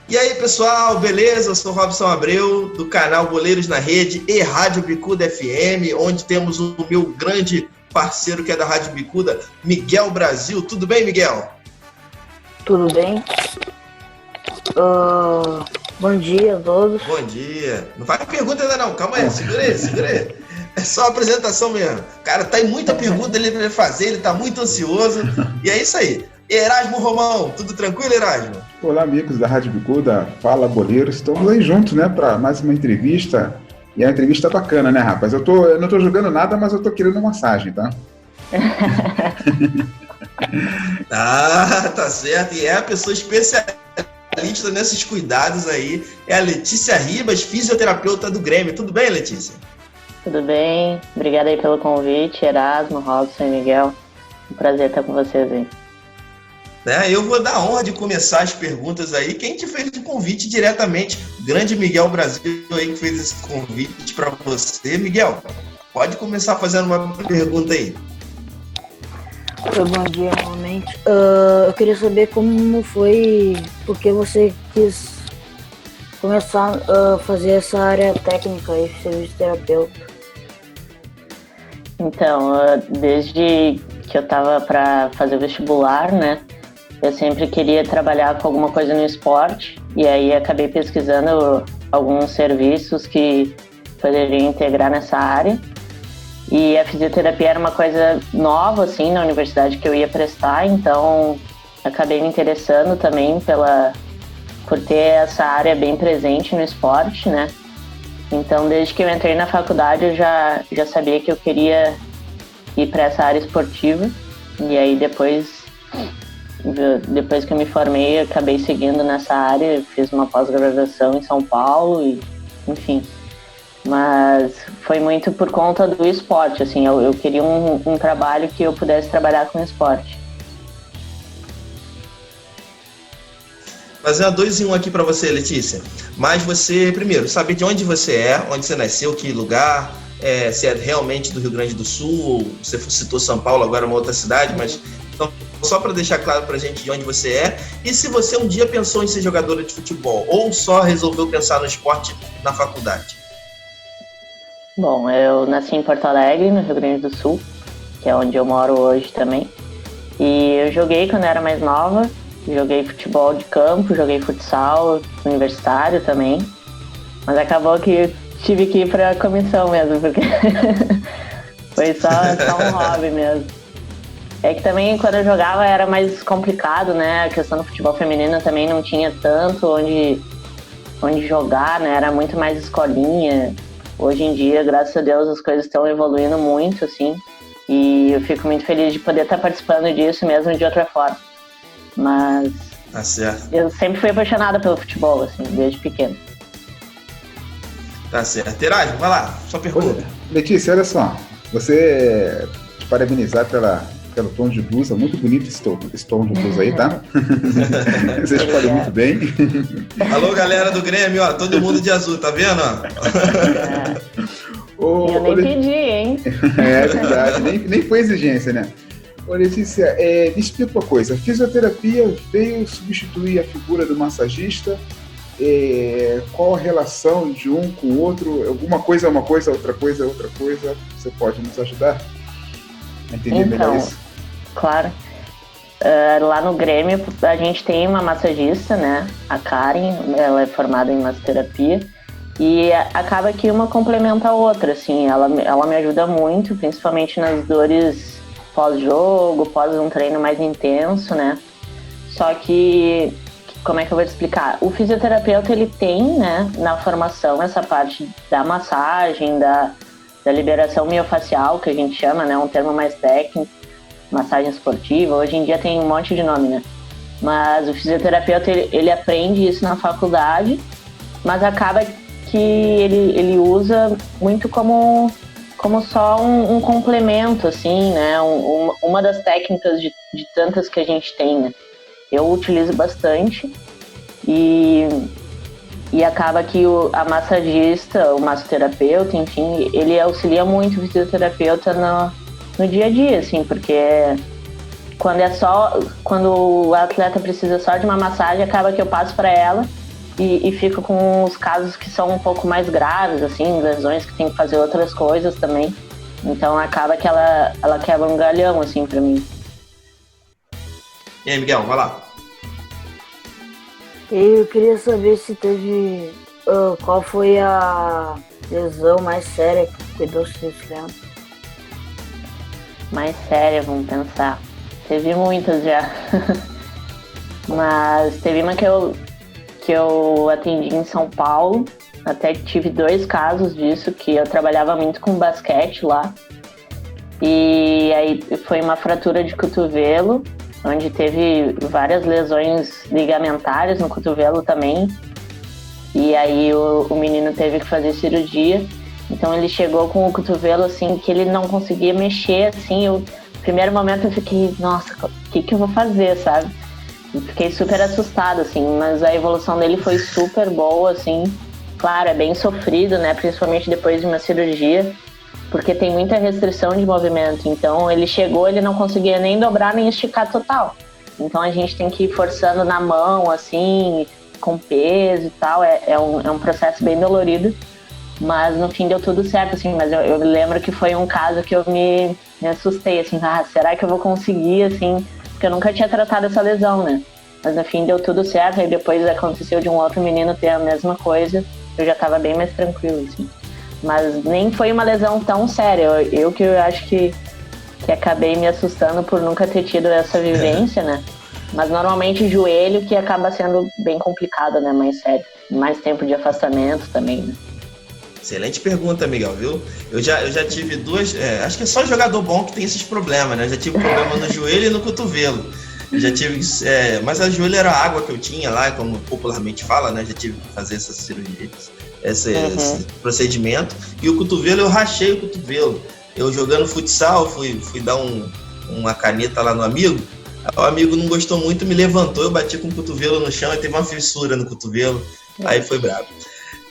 E aí, pessoal, beleza? Eu sou o Robson Abreu, do canal Boleiros na Rede e Rádio Bicuda FM, onde temos o meu grande parceiro que é da Rádio Bicuda, Miguel Brasil. Tudo bem, Miguel? Tudo bem? Bom dia a todos. Bom dia. Não faz pergunta ainda não, calma aí, segura aí. É só apresentação mesmo. Cara, tá aí muita pergunta ali pra fazer, ele tá muito ansioso. E é isso aí. Erasmo Romão, tudo tranquilo, Erasmo? Olá, amigos da Rádio Bicuda, fala boleiros, estamos aí juntos, né, para mais uma entrevista. E a entrevista bacana, né, rapaz? Eu não tô jogando nada, mas eu tô querendo uma massagem, tá? Tá certo. E é a pessoa especialista nesses cuidados aí, é a Letícia Ribas, fisioterapeuta do Grêmio. Tudo bem, Letícia? Tudo bem? Obrigada aí pelo convite, Erasmo, Robson e Miguel. Um prazer estar com vocês aí. Eu vou dar a honra de começar as perguntas aí. Quem te fez o convite diretamente? O grande Miguel Brasil aí que fez esse convite para você. Miguel, pode começar fazendo uma pergunta aí. Bom dia, novamente. Eu queria saber como foi, porque você quis começar a fazer essa área técnica aí, ser terapeuta. Então, desde que eu estava para fazer o vestibular, né? Eu sempre queria trabalhar com alguma coisa no esporte e aí acabei pesquisando alguns serviços que poderiam integrar nessa área. E a fisioterapia era uma coisa nova, assim, na universidade que eu ia prestar, então acabei me interessando também por ter essa área bem presente no esporte, né? Então, desde que eu entrei na faculdade, eu já sabia que eu queria ir para essa área esportiva. E aí, depois que eu me formei, eu acabei seguindo nessa área, fiz uma pós-graduação em São Paulo, e enfim. Mas foi muito por conta do esporte, assim, eu queria um trabalho que eu pudesse trabalhar com esporte. Fazer uma 2 em 1 aqui para você, Letícia. Mas você, primeiro, saber de onde você é, onde você nasceu, que lugar, se é realmente do Rio Grande do Sul, ou você citou São Paulo, agora é uma outra cidade, mas então, só para deixar claro pra gente de onde você é, e se você um dia pensou em ser jogadora de futebol, ou só resolveu pensar no esporte na faculdade? Bom, eu nasci em Porto Alegre, no Rio Grande do Sul, que é onde eu moro hoje também. E eu joguei quando eu era mais nova, joguei futebol de campo, joguei futsal universitário também, mas acabou que tive que ir pra comissão mesmo, porque foi só um hobby mesmo. É que também quando eu jogava era mais complicado, né? A questão do futebol feminino também não tinha tanto onde jogar, né? Era muito mais escolinha. Hoje em dia, graças a Deus, as coisas estão evoluindo muito, assim. E eu fico muito feliz de poder estar participando disso mesmo de outra forma. Mas Tá certo. Eu sempre fui apaixonada pelo futebol, assim, desde pequeno. Tá certo. Erasmo, vai lá, sua pergunta. Letícia, olha só, você te parabenizar pelo tom de blusa, muito bonito esse tom de blusa aí, tá? Você escolhe muito bem. Alô, galera do Grêmio, ó, todo mundo de azul, tá vendo? Eu nem pedi, hein? É verdade, nem foi exigência, né? Ô, Letícia, me explica uma coisa, a fisioterapia veio substituir a figura do massagista, qual a relação de um com o outro? Alguma coisa é uma coisa, outra coisa é outra coisa, você pode nos ajudar a entender melhor isso? Claro. Lá no Grêmio, a gente tem uma massagista, né? A Karen, ela é formada em massoterapia. E acaba que uma complementa a outra, assim. Ela me ajuda muito, principalmente nas dores pós-jogo, pós um treino mais intenso, né? Só que, como é que eu vou te explicar? O fisioterapeuta, ele tem, né, na formação, essa parte da massagem, da liberação miofacial, que a gente chama, né? Um termo mais técnico. Massagem esportiva, hoje em dia tem um monte de nome, né? Mas o fisioterapeuta, ele aprende isso na faculdade, mas acaba que ele usa muito como só um complemento, assim, né? Uma das técnicas de tantas que a gente tem, né? Eu utilizo bastante e acaba que a massagista, o massoterapeuta, enfim, ele auxilia muito o fisioterapeuta no dia a dia, assim, porque quando o atleta precisa só de uma massagem, acaba que eu passo para ela e fico com os casos que são um pouco mais graves, assim, lesões que tem que fazer outras coisas também. Então acaba que ela quebra um galhão, assim, pra mim. E aí, Miguel, vai lá. Eu queria saber se teve... qual foi a lesão mais séria que cuidou desse tempo? Mais séria, vamos pensar. Teve muitas já. Mas teve uma que eu atendi em São Paulo. Até tive 2 casos disso, que eu trabalhava muito com basquete lá. E aí foi uma fratura de cotovelo, onde teve várias lesões ligamentares no cotovelo também. E aí o menino teve que fazer cirurgia. Então ele chegou com o cotovelo assim, que ele não conseguia mexer, assim. No primeiro momento eu fiquei, nossa, o que eu vou fazer, sabe? Eu fiquei super assustada, assim, mas a evolução dele foi super boa, assim. Claro, é bem sofrido, né? Principalmente depois de uma cirurgia, porque tem muita restrição de movimento. Então ele chegou, ele não conseguia nem dobrar nem esticar total. Então a gente tem que ir forçando na mão, assim, com peso e tal. É um processo bem dolorido, mas no fim deu tudo certo, assim. Mas eu lembro que foi um caso que eu me assustei, assim, será que eu vou conseguir, assim? Porque eu nunca tinha tratado essa lesão, né? Mas no fim deu tudo certo, aí depois aconteceu de um outro menino ter a mesma coisa. Eu já tava bem mais tranquilo, assim. Mas nem foi uma lesão tão séria. Eu que eu acho que acabei me assustando por nunca ter tido essa vivência, né? Mas normalmente joelho que acaba sendo bem complicado, né? Mais sério. Mais tempo de afastamento também, né? Excelente pergunta, Miguel, viu? Eu já tive 2... acho que é só jogador bom que tem esses problemas, né? Eu já tive problema no joelho e no cotovelo. Eu já tive... mas a joelho era a água que eu tinha lá, como popularmente fala, né? Já tive que fazer essa cirurgia, esse procedimento. E o cotovelo, eu rachei o cotovelo. Eu jogando futsal, fui dar uma caneta lá no amigo. O amigo não gostou muito, me levantou, eu bati com o cotovelo no chão e teve uma fissura no cotovelo. Aí foi brabo.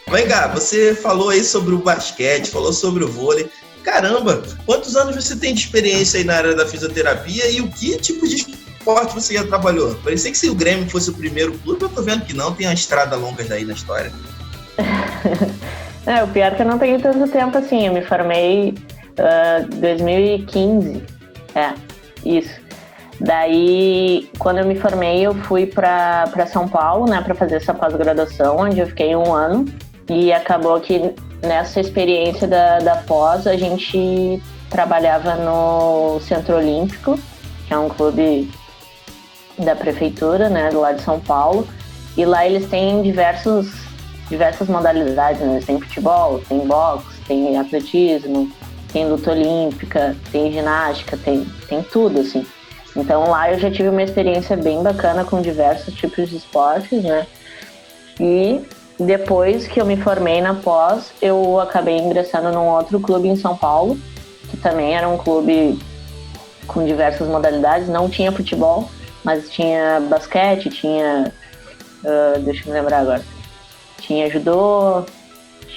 Vem cá, você falou aí sobre o basquete, falou sobre o vôlei. Caramba, quantos anos você tem de experiência aí na área da fisioterapia e o que tipo de esporte você já trabalhou? Parecia que se o Grêmio fosse o primeiro clube, eu tô vendo que não, tem uma estrada longa daí na história. O pior é que eu não tenho tanto tempo assim, eu me formei em 2015, isso. Daí, quando eu me formei, eu fui para São Paulo, né, para fazer essa pós-graduação, onde eu fiquei 1 ano. E acabou que nessa experiência da pós, a gente trabalhava no Centro Olímpico, que é um clube da prefeitura, né, do lado de São Paulo. E lá eles têm diversas modalidades, né? Tem futebol, tem boxe, tem atletismo, tem luta olímpica, tem ginástica, tem tudo, assim. Então lá eu já tive uma experiência bem bacana com diversos tipos de esportes, né? E depois que eu me formei na pós, eu acabei ingressando num outro clube em São Paulo, que também era um clube com diversas modalidades. Não tinha futebol, mas tinha basquete, tinha... deixa eu me lembrar agora. Tinha judô,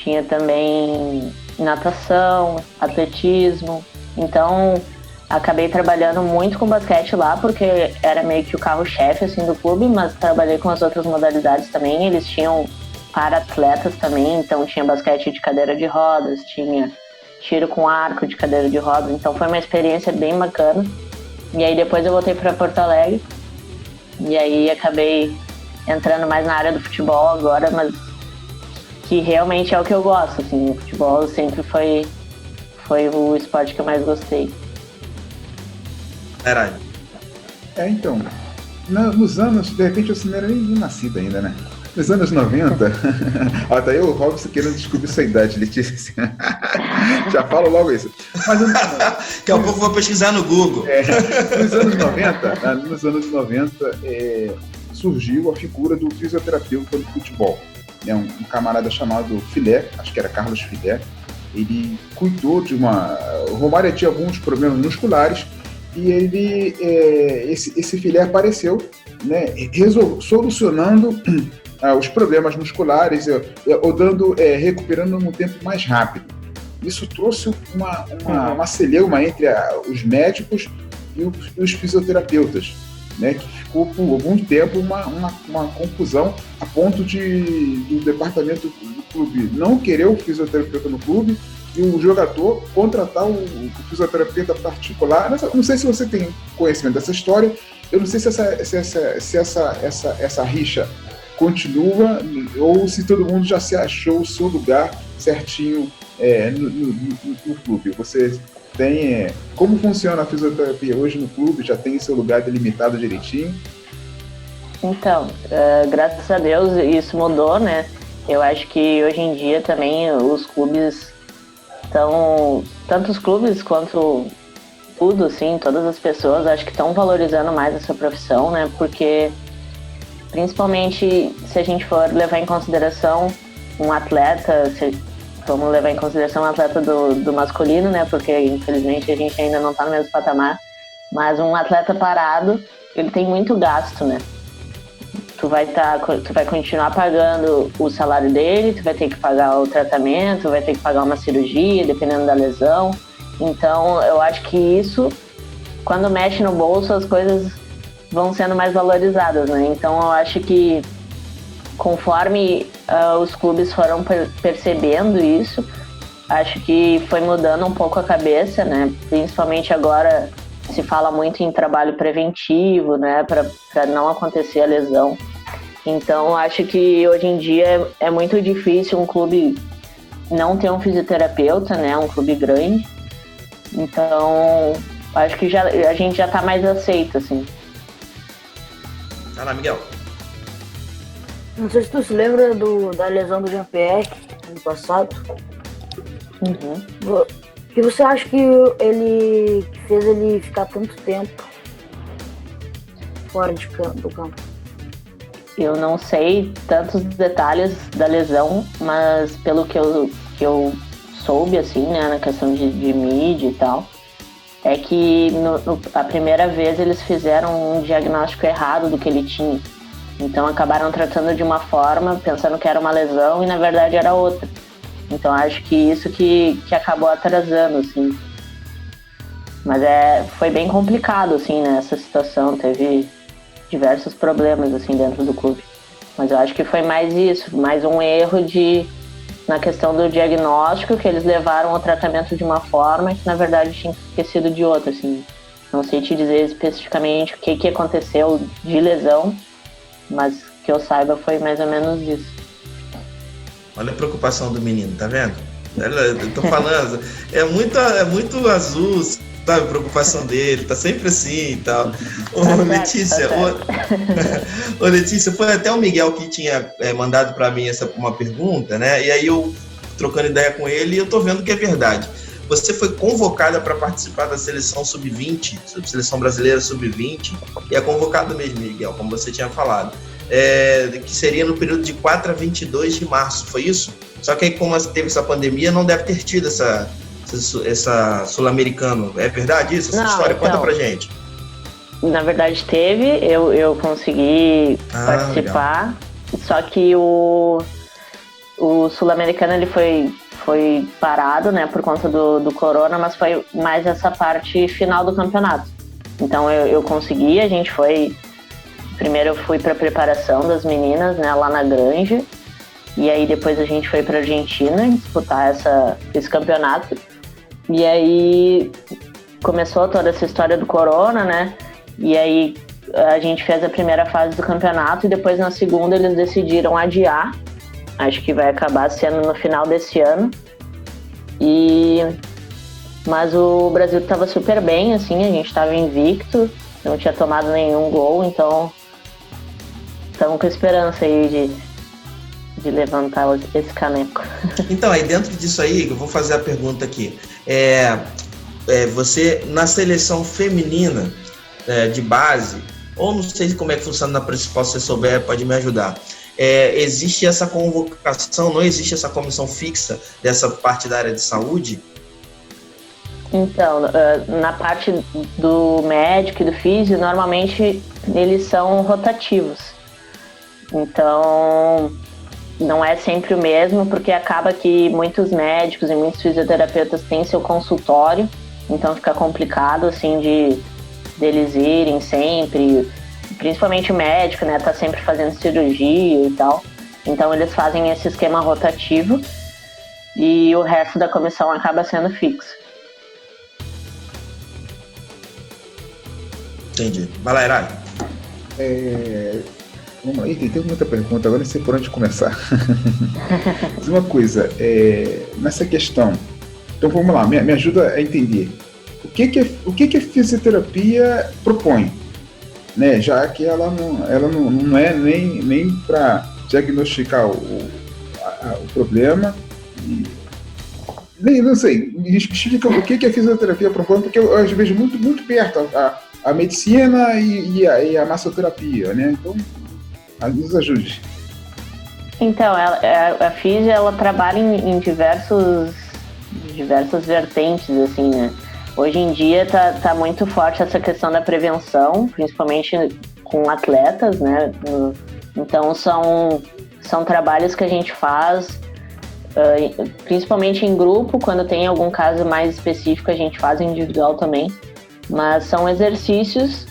tinha também natação, atletismo. Então, acabei trabalhando muito com basquete lá, porque era meio que o carro-chefe assim, do clube, mas trabalhei com as outras modalidades também. Eles tinham para-atletas também, então tinha basquete de cadeira de rodas, tinha tiro com arco de cadeira de rodas, então foi uma experiência bem bacana. E aí depois eu voltei para Porto Alegre, e aí acabei entrando mais na área do futebol agora, mas que realmente é o que eu gosto, assim, o futebol sempre foi o esporte que eu mais gostei. Caralho. Então, nos anos, de repente você não era nem nascido ainda, né? Nos anos 90, tá aí o Robson querendo descobrir sua idade, Letícia. Já falo logo isso. Mas, daqui a pouco eu vou pesquisar no Google. Nos anos 90 surgiu a figura do fisioterapeuta do futebol. Um camarada chamado Filé, acho que era Carlos Filé. Ele cuidou de o Romário tinha alguns problemas musculares e esse Filé apareceu, né, solucionando os problemas musculares, recuperando num tempo mais rápido. Isso trouxe uma celeuma entre os médicos e os fisioterapeutas. né, que ficou por algum tempo uma confusão a ponto do departamento do clube não querer o fisioterapeuta no clube e o jogador contratar o fisioterapeuta particular. Não sei se você tem conhecimento dessa história, eu não sei se essa rixa continua ou se todo mundo já se achou o seu lugar certinho no clube. Você tem como funciona a fisioterapia hoje no clube? Já tem seu lugar delimitado direitinho? Então, graças a Deus isso mudou, né? Eu acho que hoje em dia também os clubes estão, tanto os clubes quanto tudo, assim, todas as pessoas, acho que estão valorizando mais essa profissão, né? Porque, principalmente, se a gente for levar em consideração um atleta, vamos levar em consideração um atleta do masculino, né? Porque, infelizmente, a gente ainda não está no mesmo patamar, mas um atleta parado, ele tem muito gasto, né? Tu vai continuar pagando o salário dele, tu vai ter que pagar o tratamento, vai ter que pagar uma cirurgia, dependendo da lesão. Então, eu acho que isso, quando mexe no bolso, as coisas vão sendo mais valorizadas, né? Então, eu acho que conforme os clubes foram percebendo isso, acho que foi mudando um pouco a cabeça, né? Principalmente agora se fala muito em trabalho preventivo, né? Para não acontecer a lesão. Então, acho que hoje em dia é muito difícil um clube não ter um fisioterapeuta, né? Um clube grande. Então, acho que a gente já tá mais aceito, assim. Vai lá, Miguel. Não sei se tu se lembra da lesão do Jean-Pierre ano passado. Uhum. O que você acha que fez ele ficar tanto tempo fora do campo? Eu não sei tantos detalhes da lesão, mas pelo que eu soube, assim, né, na questão de mídia e tal, é que a primeira vez eles fizeram um diagnóstico errado do que ele tinha. Então acabaram tratando de uma forma, pensando que era uma lesão e na verdade era outra. Então acho que isso que acabou atrasando, assim. Mas foi bem complicado, assim, né, essa situação. Teve diversos problemas, assim, dentro do clube. Mas eu acho que foi mais isso, mais um erro na questão do diagnóstico, que eles levaram o tratamento de uma forma que na verdade tinha que ter sido de outra, assim. Não sei te dizer especificamente o que aconteceu de lesão, mas que eu saiba foi mais ou menos isso. Olha a preocupação do menino, tá vendo? Eu tô falando, é muito azul, sabe, a preocupação dele, tá sempre assim e tal. Letícia, foi até o Miguel que tinha mandado para mim uma pergunta, né? E aí eu, trocando ideia com ele, eu tô vendo que é verdade. Você foi convocada para participar da seleção sub-20, seleção brasileira sub-20, e é convocado mesmo, Miguel, como você tinha falado. Que seria no período de 4 a 22 de março, foi isso? Só que aí, como teve essa pandemia, não deve ter tido essa Sul-Americano. É verdade isso? Essa história? Então, conta pra gente. Na verdade teve, eu consegui participar, legal. Só que o Sul-Americano ele foi parado, né, por conta do corona, mas foi mais essa parte final do campeonato. Então eu consegui, a gente foi... Primeiro eu fui para a preparação das meninas, né, lá na Granja, e aí depois a gente foi para Argentina disputar esse campeonato. E aí começou toda essa história do corona, né, e aí a gente fez a primeira fase do campeonato e depois na segunda eles decidiram adiar. Acho que vai acabar sendo no final desse ano. Mas o Brasil estava super bem, assim, a gente estava invicto, não tinha tomado nenhum gol, então estamos com esperança aí de levantar esse caneco. Então, aí dentro disso aí, eu vou fazer a pergunta aqui. Você, na seleção feminina de base, ou não sei como é que funciona na principal, se você souber, pode me ajudar. Existe essa convocação, não existe essa comissão fixa dessa parte da área de saúde? Então, na parte do médico e do físio, normalmente eles são rotativos. Então, não é sempre o mesmo, porque acaba que muitos médicos e muitos fisioterapeutas têm seu consultório, então fica complicado, assim, deles irem sempre. principalmente o médico, né, tá sempre fazendo cirurgia e tal. Então eles fazem esse esquema rotativo e o resto da comissão acaba sendo fixo. Entendi. Vai lá, Heraldo. Vamos lá, tem muita pergunta, agora não sei por onde começar. Diz uma coisa, nessa questão, então vamos lá, me ajuda a entender. O que a fisioterapia propõe? Né? Já que ela não é nem para diagnosticar o problema, nem não sei, me explica o que a fisioterapia propõe, porque eu vejo muito perto a medicina e a massoterapia, né? Então, nos ajude. Então, a física, ela trabalha em diversas vertentes, assim, né? Hoje em dia tá muito forte essa questão da prevenção, principalmente com atletas, né? Então, são trabalhos que a gente faz, principalmente em grupo, quando tem algum caso mais específico, a gente faz individual também. Mas são exercícios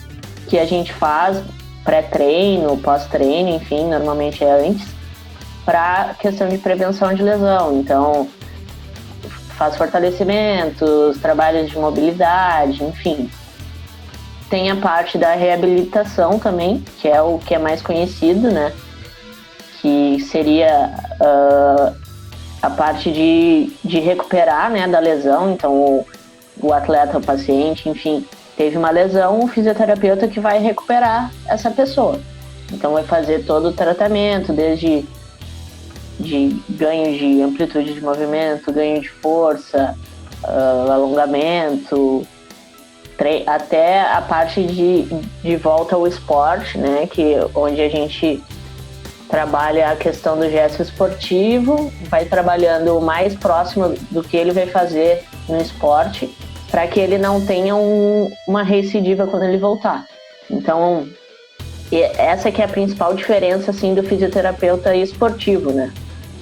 que a gente faz pré-treino, pós-treino, enfim, normalmente é antes, para questão de prevenção de lesão. Então, faz fortalecimentos, trabalhos de mobilidade, enfim. Tem a parte da reabilitação também, que é o que é mais conhecido, né? Que seria a parte de recuperar, né, da lesão. Então, o atleta, o paciente, enfim, teve uma lesão, o fisioterapeuta que vai recuperar essa pessoa. Então vai fazer todo o tratamento, desde de ganho de amplitude de movimento, ganho de força, alongamento, até a parte de volta ao esporte, né, onde a gente trabalha a questão do gesto esportivo, vai trabalhando o mais próximo do que ele vai fazer no esporte, para que ele não tenha uma recidiva quando ele voltar. Então, essa que é a principal diferença, assim, do fisioterapeuta esportivo, né?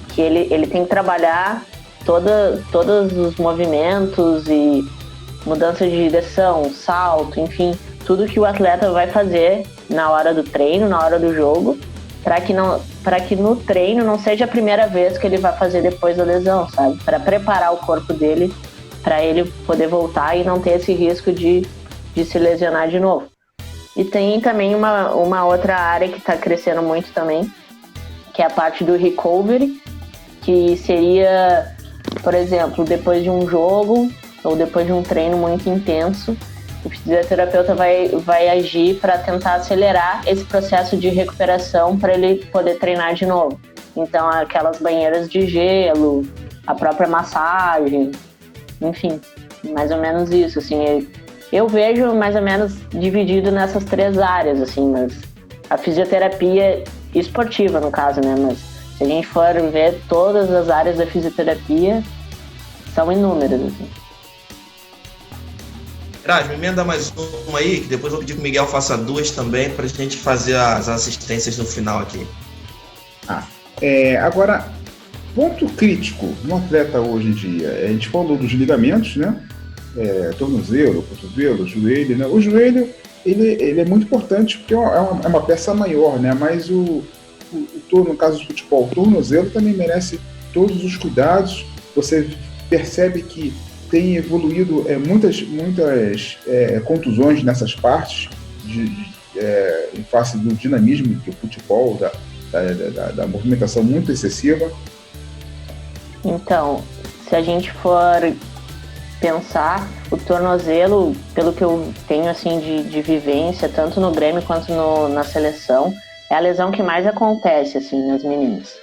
Que ele tem que trabalhar todos os movimentos e mudança de direção, salto, enfim, tudo que o atleta vai fazer na hora do treino, na hora do jogo, para que no treino não seja a primeira vez que ele vai fazer depois da lesão, sabe? Para preparar o corpo dele para ele poder voltar e não ter esse risco de se lesionar de novo. E tem também uma outra área que está crescendo muito também, que é a parte do recovery, que seria, por exemplo, depois de um jogo ou depois de um treino muito intenso, o fisioterapeuta vai agir para tentar acelerar esse processo de recuperação para ele poder treinar de novo. Então, aquelas banheiras de gelo, a própria massagem, enfim, mais ou menos isso, assim. Eu vejo mais ou menos dividido nessas 3 áreas, assim, mas a fisioterapia esportiva, no caso, né, mas se a gente for ver todas as áreas da fisioterapia, são inúmeras, assim. Erasmo, me emenda mais uma aí, que depois eu vou pedir que o Miguel faça 2 também, para a gente fazer as assistências no final aqui. Agora, ponto crítico no atleta hoje em dia, a gente falou dos ligamentos, né? Tornozelo, cotovelo, joelho, né? O joelho, ele é muito importante porque é uma peça maior, né? Mas no caso do futebol, o tornozelo também merece todos os cuidados. Você percebe que tem evoluído muitas contusões nessas partes em face do dinamismo que o futebol, da movimentação muito excessiva. Então, se a gente for pensar, o tornozelo, pelo que eu tenho assim de vivência, tanto no Grêmio quanto na seleção, é a lesão que mais acontece assim nas meninas.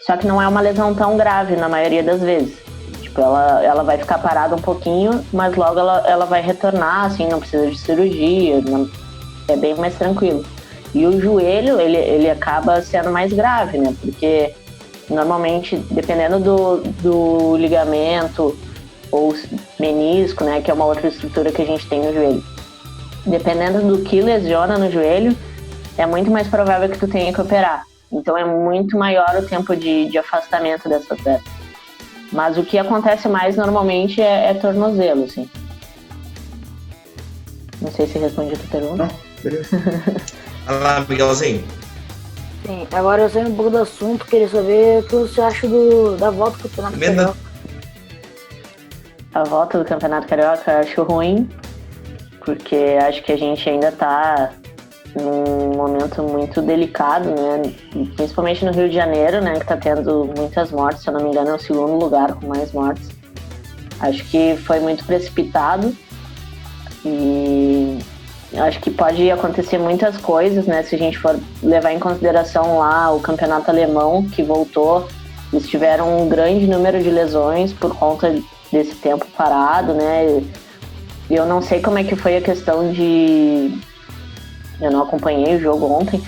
Só que não é uma lesão tão grave na maioria das vezes. Tipo, ela vai ficar parada um pouquinho, mas logo ela vai retornar, assim, não precisa de cirurgia, é bem mais tranquilo. E o joelho, ele acaba sendo mais grave, né? Porque normalmente, dependendo do ligamento ou menisco, né, que é uma outra estrutura que a gente tem no joelho, dependendo do que lesiona no joelho, é muito mais provável que tu tenha que operar. Então é muito maior o tempo de afastamento dessa atleta. Mas o que acontece mais normalmente é tornozelo, assim. Não sei se respondi a tua pergunta. Não, beleza. Vai lá, Miguelzinho. Sim, agora eu saindo um pouco do assunto, queria saber o que você acha da volta do Campeonato Carioca. A volta do Campeonato Carioca eu acho ruim, porque acho que a gente ainda tá num momento muito delicado, né? Principalmente no Rio de Janeiro, né? Que tá tendo muitas mortes, se eu não me engano é o segundo lugar com mais mortes. Acho que foi muito precipitado e acho que pode acontecer muitas coisas, né? Se a gente for levar em consideração lá o campeonato alemão que voltou, eles tiveram um grande número de lesões por conta desse tempo parado, né? Eu não sei como é que foi a questão de... Eu não acompanhei o jogo ontem,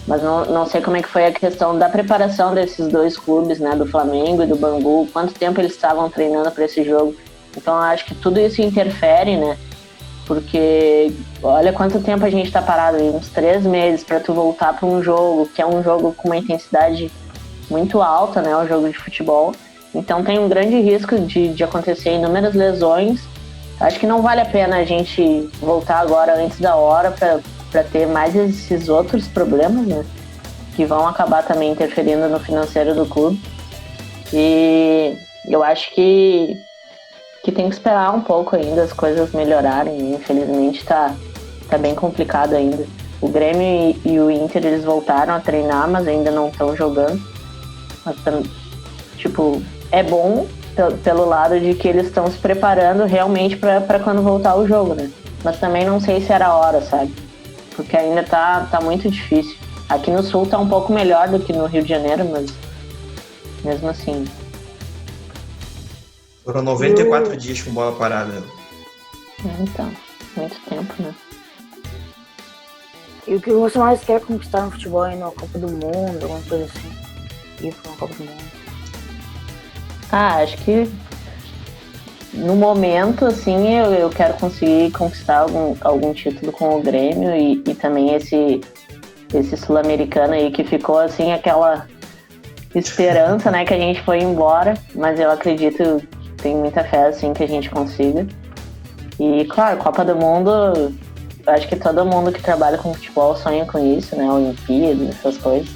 mas não sei como é que foi a questão da preparação desses dois clubes, né? Do Flamengo e do Bangu, quanto tempo eles estavam treinando para esse jogo. Então eu acho que tudo isso interfere, né? Porque olha quanto tempo a gente tá parado aí, uns 3 meses para tu voltar para um jogo, que é um jogo com uma intensidade muito alta, né? Um jogo de futebol. Então tem um grande risco de acontecer inúmeras lesões. Acho que não vale a pena a gente voltar agora antes da hora para ter mais esses outros problemas, né? Que vão acabar também interferindo no financeiro do clube. E eu acho que tem que esperar um pouco ainda as coisas melhorarem. Infelizmente tá bem complicado ainda. O Grêmio e o Inter, eles voltaram a treinar, mas ainda não estão jogando. Mas, tipo, é bom pelo lado de que eles estão se preparando realmente para quando voltar o jogo, né? Mas também não sei se era a hora, sabe? Porque ainda tá muito difícil. Aqui no Sul tá um pouco melhor do que no Rio de Janeiro, mas mesmo assim... Foram 94 dias com bola parada. Então, muito tempo, né? E o que você mais quer conquistar no futebol aí na Copa do Mundo, alguma coisa assim? Ir pra uma Copa do Mundo? Acho que no momento, assim, eu quero conseguir conquistar algum título com o Grêmio e também esse sul-americano aí que ficou, assim, aquela esperança, né, que a gente foi embora, mas eu acredito, tenho muita fé, assim, que a gente consiga. E, claro, Copa do Mundo, acho que todo mundo que trabalha com futebol sonha com isso, né, Olimpíadas, essas coisas,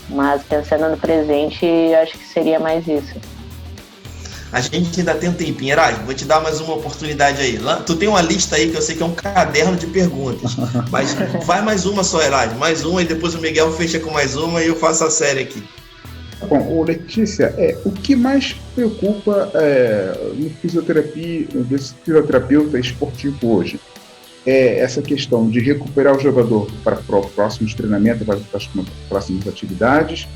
mas pensando no presente, acho que seria mais isso. A gente ainda tem um tempinho, Erasmo, vou te dar mais uma oportunidade aí. Tu tem uma lista aí que eu sei que é um caderno de perguntas, mas vai mais uma só, Erasmo, mais uma e depois o Miguel fecha com mais uma e eu faço a série aqui. Bom, Letícia, o que mais preocupa no fisioterapeuta esportivo hoje? É essa questão de recuperar o jogador para o próximo treinamento, para as próximas atividades,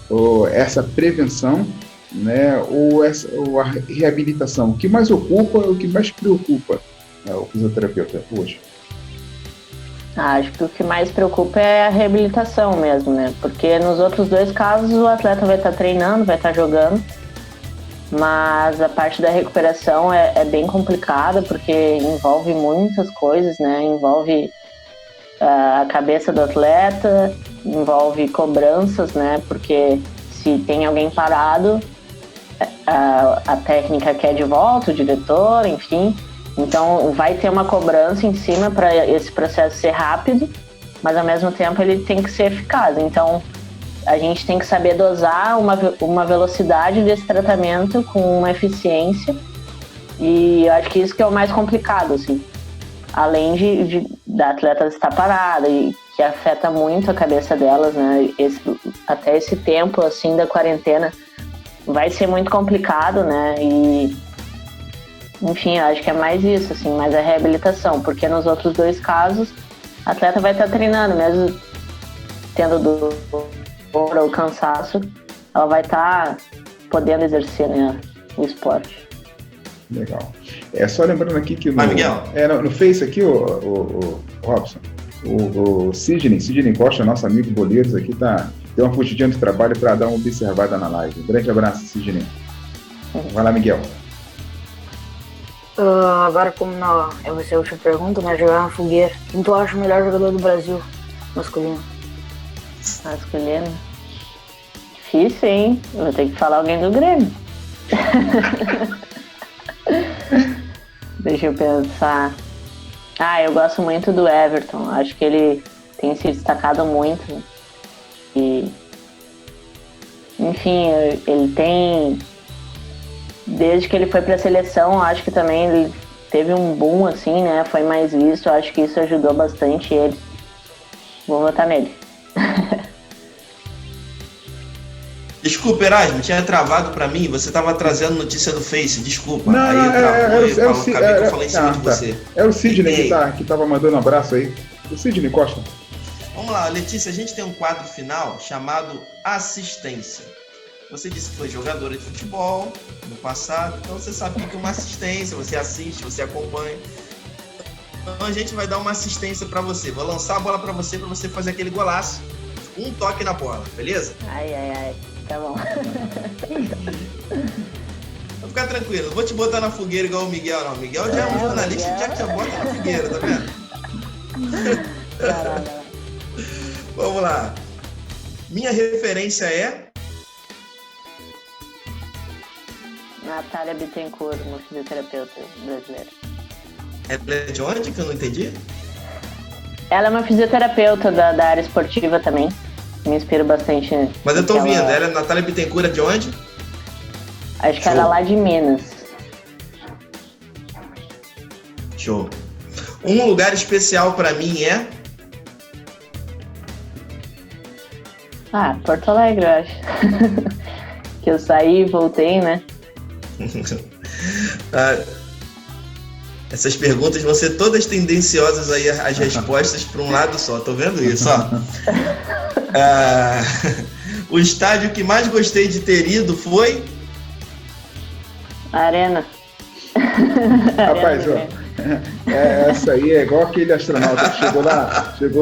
ou essa prevenção, né, ou a reabilitação. O que mais ocupa, o que mais preocupa o fisioterapeuta hoje? Acho que o que mais preocupa é a reabilitação mesmo, né? Porque nos outros dois casos o atleta vai estar treinando, vai estar jogando, mas a parte da recuperação é bem complicada porque envolve muitas coisas, né? Envolve a cabeça do atleta, envolve cobranças, né? Porque se tem alguém parado, a técnica quer de volta, o diretor, enfim. Então vai ter uma cobrança em cima para esse processo ser rápido, mas ao mesmo tempo ele tem que ser eficaz. Então a gente tem que saber dosar uma velocidade desse tratamento com uma eficiência, e eu acho que isso que é o mais complicado, assim. Além da atleta estar parada, e que afeta muito a cabeça delas, né? Até esse tempo assim da quarentena vai ser muito complicado, né? E enfim, eu acho que é mais isso, assim, mais a reabilitação, porque nos outros dois casos a atleta vai estar treinando, mesmo tendo dor ou cansaço, ela vai estar podendo exercer, né, o esporte. Legal. Só lembrando aqui que Miguel. No Face aqui, o Robson, o Sidney Costa, nosso amigo Boleiros aqui, deu uma fugidinha de trabalho para dar uma observada na live. Um grande abraço, Sidney. Vai lá, Miguel. Agora, como vai ser a última pergunta, né? Jogar na fogueira. Quem tu acha o melhor jogador do Brasil masculino? Masculino? Difícil, hein? Eu vou ter que falar alguém do Grêmio. Deixa eu pensar. Eu gosto muito do Everton. Acho que ele tem se destacado muito. E, enfim, ele tem... Desde que ele foi pra seleção, acho que também ele teve um boom, assim, né? Foi mais visto, acho que isso ajudou bastante ele. Vou votar nele. Desculpa, Erasmo, tinha travado pra mim, você tava trazendo notícia do Face, desculpa. Não, aí eu acabei que eu falei em cima de você. É o Sidney que tava mandando um abraço aí. O Sidney Costa. Vamos lá, Letícia, a gente tem um quadro final chamado assistência. Você disse que foi jogadora de futebol no passado, então você sabe o que é uma assistência, você assiste, você acompanha. Então a gente vai dar uma assistência pra você. Vou lançar a bola pra você fazer aquele golaço. Um toque na bola, beleza? Ai. Tá bom. Vou ficar tranquilo, não vou te botar na fogueira igual o Miguel, não. O Miguel já é um jornalista e já te bota na fogueira, tá vendo? Caralho. Vamos lá. Minha referência é... Natália Bittencourt, uma fisioterapeuta brasileira. Ela é de onde que eu não entendi? Ela é uma fisioterapeuta da área esportiva também. Me inspiro bastante. Mas eu tô ouvindo, ela é Natália Bittencourt, é de onde? Acho que ela é lá de Minas. Show. Um lugar especial pra mim é... Porto Alegre, eu acho. Que eu saí e voltei, né? Essas perguntas vão ser todas tendenciosas aí, as respostas para um lado só, tô vendo isso, ó. O estádio que mais gostei de ter ido foi... Arena. Rapaz, ó, essa aí é igual aquele astronauta que chegou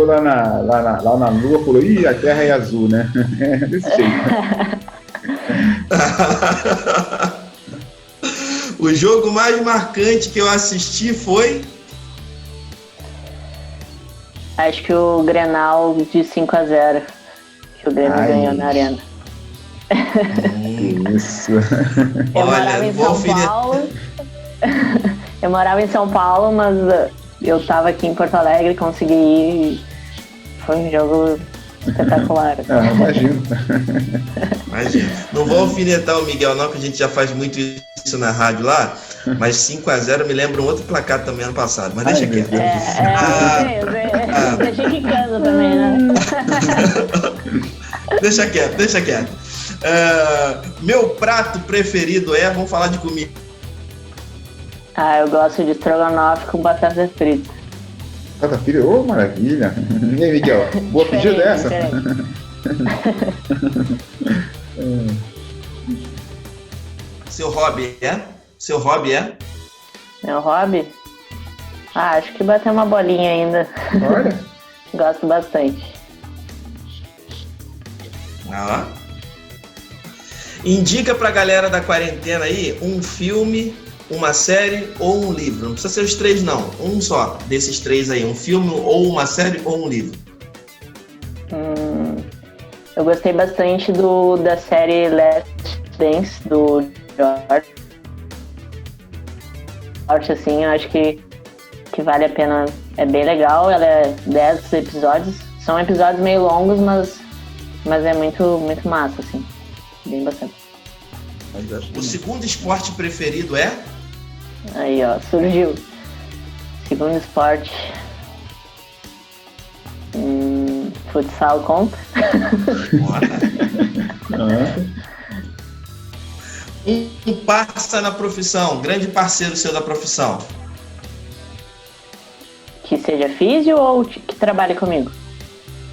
lá na Lua e falou, ih, a Terra é azul, né? É desse jeito. O jogo mais marcante que eu assisti foi... Acho que o Grenal de 5-0. Que o Grêmio ganhou na Arena. Isso. Eu morava em São Paulo. Eu morava em São Paulo, mas eu tava aqui em Porto Alegre, consegui ir. E foi um jogo espetacular. Imagino. Não vou alfinetar o Miguel não, que a gente já faz muito isso na rádio lá, mas 5-0 me lembra um outro placar também ano passado, mas deixa quieto. Deixa que cansa também, né? Deixa quieto. Meu prato preferido vamos falar de comida. Eu gosto de estrogonofe com batata frita. Batata frita? Ô, maravilha! E aí, Miguel? Boa pedida dessa? Seu hobby é? Meu hobby? Acho que bater uma bolinha ainda. Olha! Gosto bastante. Indica pra galera da quarentena aí um filme, uma série ou um livro. Não precisa ser os três, não. Um só desses três aí. Um filme ou uma série ou um livro. Eu gostei bastante da série Last Dance, do George. Assim, eu acho que vale a pena. É bem legal. Ela é 10 episódios. São episódios meio longos, mas é muito, muito massa, assim. Bem bacana. O segundo esporte preferido é? Aí, ó, surgiu. Segundo esporte. Futsal conta. Um parça na profissão, grande parceiro seu da profissão. Que seja físio ou que trabalhe comigo?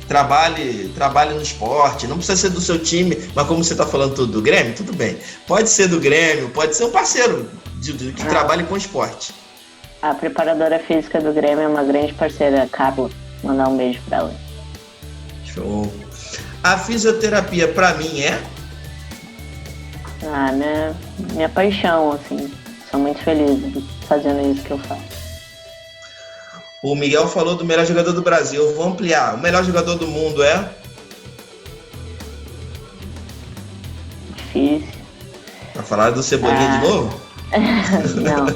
Trabalhe no esporte, não precisa ser do seu time, mas como você está falando tudo do Grêmio, tudo bem. Pode ser do Grêmio, pode ser um parceiro que trabalhe com esporte. A preparadora física do Grêmio é uma grande parceira, a Carla. Mandar um beijo pra ela. Show. A fisioterapia pra mim é? Minha paixão, assim. Sou muito feliz fazendo isso que eu faço. O Miguel falou do melhor jogador do Brasil. Vou ampliar. O melhor jogador do mundo é? Difícil. Vai falar do Cebolinha de novo? Não.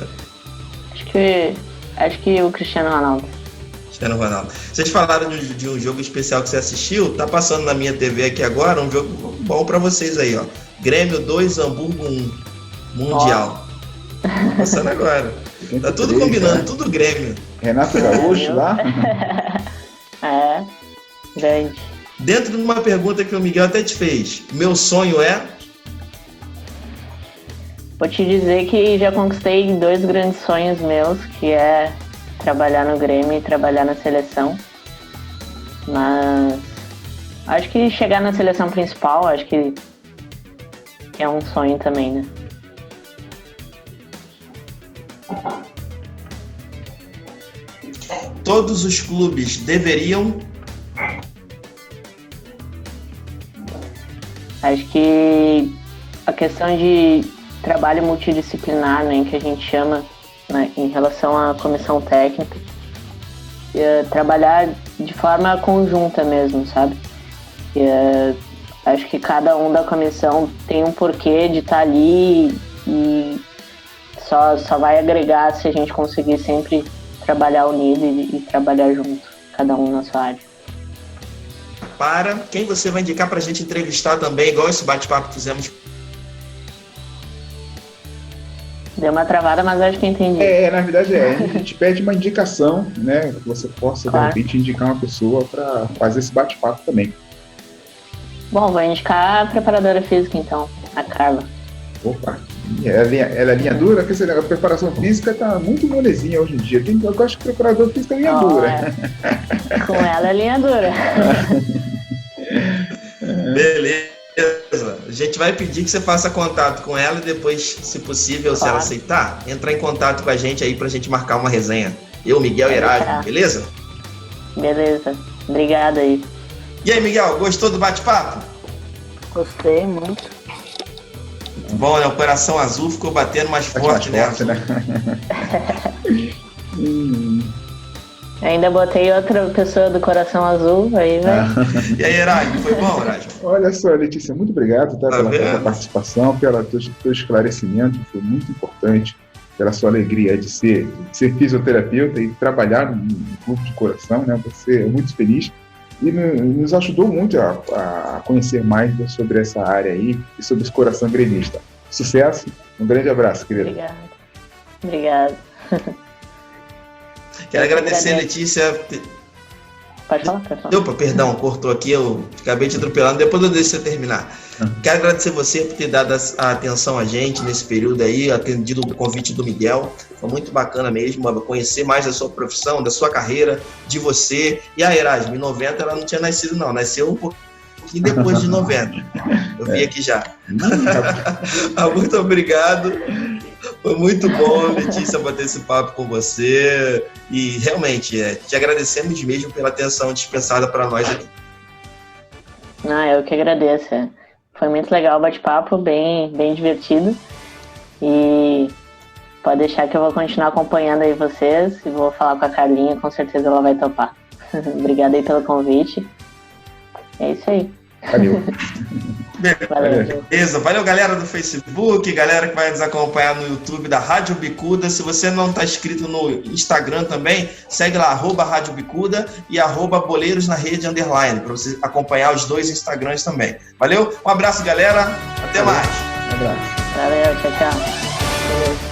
Acho que o Cristiano Ronaldo. Cristiano Ronaldo. Vocês falaram de um jogo especial que você assistiu, tá passando na minha TV aqui agora, um jogo bom pra vocês aí, ó. Grêmio 2, Hamburgo 1, Mundial. Tá passando agora. Tá tudo combinando, tudo Grêmio. Renato Gaúcho lá. É, grande. Dentro de uma pergunta que o Miguel até te fez, meu sonho é... Vou te dizer que já conquistei 2 grandes sonhos meus, que é trabalhar no Grêmio e trabalhar na seleção. Mas acho que chegar na seleção principal, acho que é um sonho também, né? Todos os clubes deveriam... Acho que a questão de trabalho multidisciplinar, né, que a gente chama, né, em relação à comissão técnica, trabalhar de forma conjunta mesmo, sabe? Acho que cada um da comissão tem um porquê de estar ali e só vai agregar se a gente conseguir sempre trabalhar unido e trabalhar junto, cada um na sua área. Para quem você vai indicar para a gente entrevistar também, igual esse bate-papo que fizemos. Deu uma travada, mas acho que entendi. Na verdade a gente pede uma indicação, né? Que você possa, claro, de repente, indicar uma pessoa para fazer esse bate-papo também. Bom, vou indicar a preparadora física, então, a Carla. Opa, ela é linha dura? Porque a preparação física tá muito molezinha hoje em dia. Eu acho que o preparador físico é linha dura. Com ela é linha dura. Beleza. A gente vai pedir que você faça contato com ela e depois, se possível, se ela aceitar, entrar em contato com a gente aí pra gente marcar uma resenha. Eu, Miguel e Erasmo, beleza? Beleza. Obrigada aí. E aí, Miguel, gostou do bate-papo? Gostei muito. Bom, né? Operação Azul ficou batendo mais forte, né? Ainda botei outra pessoa do coração azul, aí vai. E aí, Erasmo, foi bom, Erasmo? Olha só, Letícia, muito obrigado, tá, pela participação, pelo teu esclarecimento, foi muito importante, pela sua alegria de ser fisioterapeuta e trabalhar no clube de coração, né? Você é muito feliz e nos ajudou muito a conhecer mais sobre essa área aí e sobre esse coração gremista. Sucesso, um grande abraço, querido. Obrigada. Quero agradecer, Letícia. Pode falar. Opa, perdão, cortou aqui, eu acabei te atropelando, depois eu deixo você terminar. Quero agradecer você por ter dado a atenção a gente nesse período aí, atendido o convite do Miguel. Foi muito bacana mesmo, conhecer mais da sua profissão, da sua carreira, de você. E a Erasmo, em 90 ela não tinha nascido não, nasceu um pouquinho depois de 90. Eu vi aqui já. Muito obrigado. Foi muito bom, Letícia, bater esse papo com você. E realmente, te agradecemos mesmo pela atenção dispensada para nós aqui. Eu que agradeço. Foi muito legal o bate-papo, bem divertido. E pode deixar que eu vou continuar acompanhando aí vocês. E vou falar com a Carlinha, com certeza ela vai topar. Obrigada aí pelo convite. É isso aí. Valeu. Beleza, valeu galera do Facebook, galera que vai nos acompanhar no YouTube da Rádio Bicuda. Se você não está inscrito no Instagram também, segue lá, @Rádio Bicuda e @Boleiros na Rede _ para você acompanhar os 2 Instagrams também. Valeu, um abraço galera, até mais. Um abraço. Valeu, tchau.